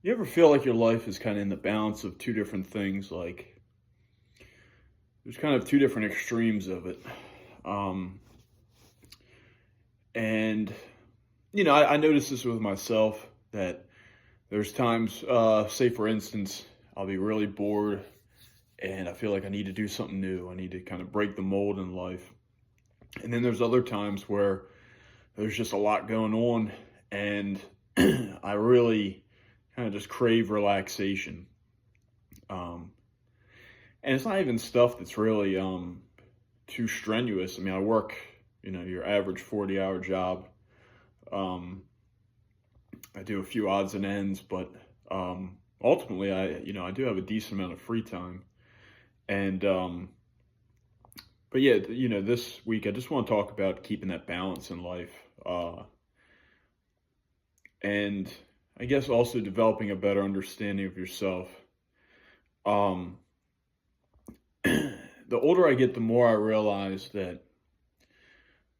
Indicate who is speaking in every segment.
Speaker 1: You ever feel like your life is kind of in the balance of two different things? Like there's kind of two different extremes of it. Um, and, I notice this with myself that there's times, say for instance, I'll be really bored and I feel like I need to do something new. I need to kind of break the mold in life. And then there's other times where there's just a lot going on and I really kind of just crave relaxation. Um, And it's not even stuff that's really too strenuous. I mean, I work, your average 40-hour job. Um, I do a few odds and ends, but ultimately, I do have a decent amount of free time. And but yeah, this week I just want to talk about keeping that balance in life, and I guess also developing a better understanding of yourself. Um, the older I get, the more I realize that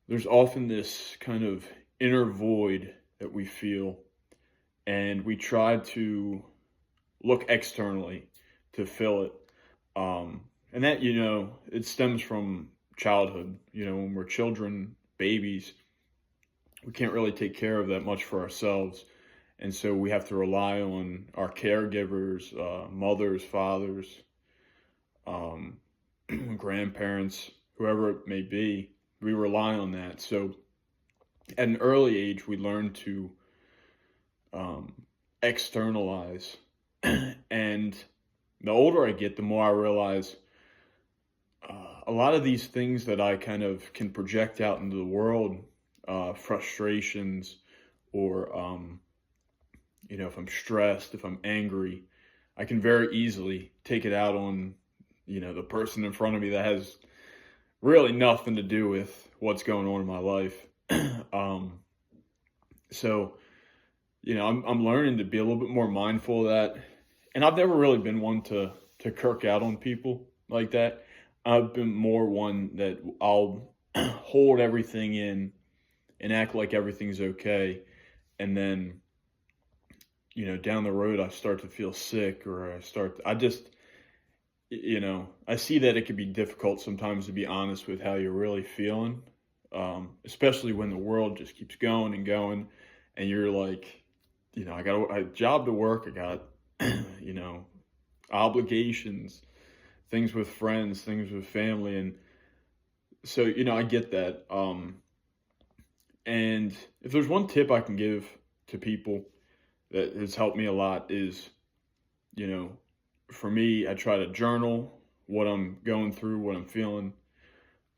Speaker 1: there's often this kind of inner void that we feel, and we try to look externally to fill it. And that, it stems from childhood. When we're children, babies, we can't really take care of that much for ourselves. And so we have to rely on our caregivers, mothers, fathers, um, grandparents, whoever it may be. We rely on that. So at an early age, we learn to um, externalize. And the older I get, the more I realize a lot of these things that I kind of can project out into the world, frustrations, or, if I'm stressed, if I'm angry, I can very easily take it out on, the person in front of me that has really nothing to do with what's going on in my life. um, so, I'm learning to be a little bit more mindful of that. And I've never really been one to kirk out on people like that. I've been more one that I'll hold everything in and act like everything's okay. And then, down the road, I start to feel sick or I see that it can be difficult sometimes to be honest with how you're really feeling, especially when the world just keeps going and going, and you're like, I got a job to work, I got, you know, obligations, things with friends, things with family, and so I get that. And if there's one tip I can give to people that has helped me a lot is, you know, for me, I try to journal what I'm going through, what I'm feeling.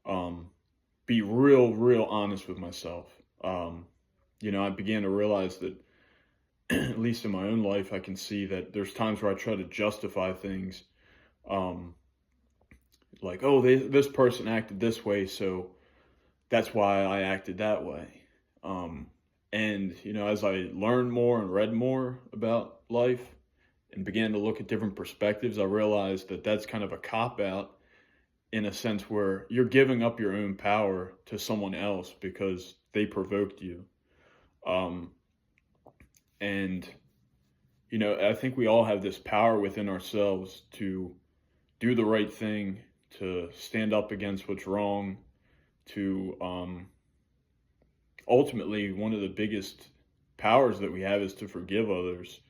Speaker 1: Um, be real honest with myself. I began to realize that, at least in my own life, I can see that there's times where I try to justify things, um, like, oh, this person acted this way, so that's why I acted that way. Um, and, as I learned more and read more about life and began to look at different perspectives, I realized that that's kind of a cop out in a sense where you're giving up your own power to someone else because they provoked you. Um, and, I think we all have this power within ourselves to do the right thing, to stand up against what's wrong, to ultimately, one of the biggest powers that we have is to forgive others,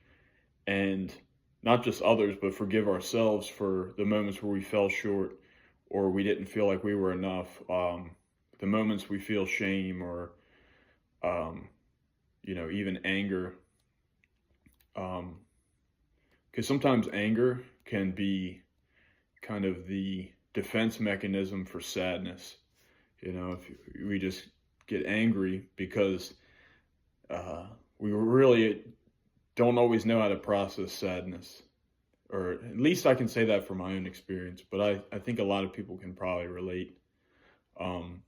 Speaker 1: and not just others, but forgive ourselves for the moments where we fell short or we didn't feel like we were enough. The moments we feel shame or, even anger. Because sometimes anger can be kind of the defense mechanism for sadness. If we just get angry because we really don't always know how to process sadness. Or at least I can say that from my own experience, but I think a lot of people can probably relate. Um,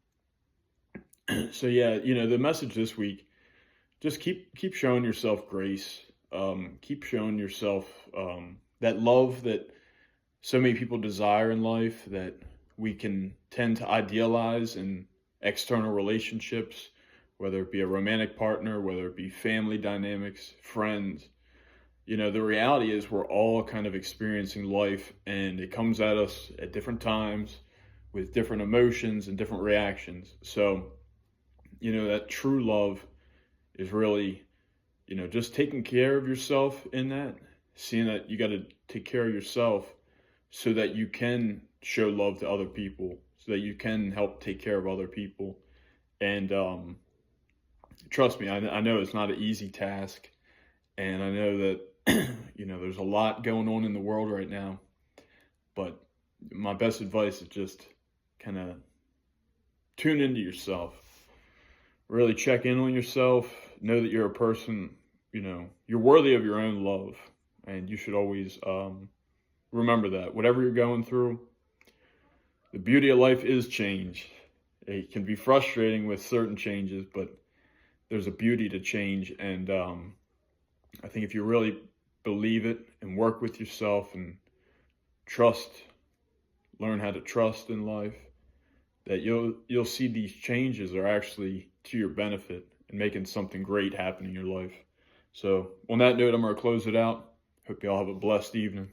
Speaker 1: so yeah, the message this week, just keep showing yourself grace. Keep showing yourself that love that so many people desire in life, that we can tend to idealize in external relationships, whether it be a romantic partner, whether it be family dynamics, friends. the reality is we're all kind of experiencing life, and it comes at us at different times with different emotions and different reactions. So, that true love is really, just taking care of yourself in that, seeing that you got to take care of yourself so that you can show love to other people, so that you can help take care of other people. And trust me, I know it's not an easy task. And I know that, there's a lot going on in the world right now. But my best advice is just kind of tune into yourself. Really check in on yourself. Know that you're a person, you're worthy of your own love. And you should always remember that. Whatever you're going through, the beauty of life is change. It can be frustrating with certain changes, but there's a beauty to change. And I think if you really believe it and work with yourself and trust, learn how to trust in life, that you'll see these changes are actually to your benefit and making something great happen in your life. So on that note, I'm going to close it out. Hope you all have a blessed evening.